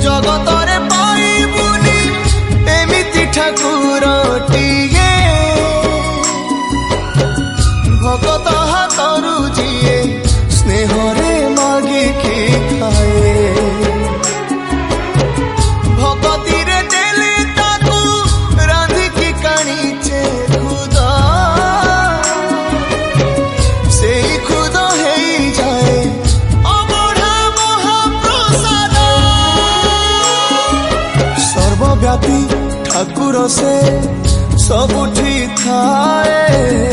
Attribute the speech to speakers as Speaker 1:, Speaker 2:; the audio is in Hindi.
Speaker 1: जगतरे पाइबुनी एमिति ठाकुरटिए भगत हाथरू जिए स्नेहरे मागिकी खाए भगती रे देले ताकू रांधिकी काणीचे खुदा से खुद हेई जाए अबढ़ा महाप्रसाद सर्वव्यापी ठाकुर से सबुठी थाए।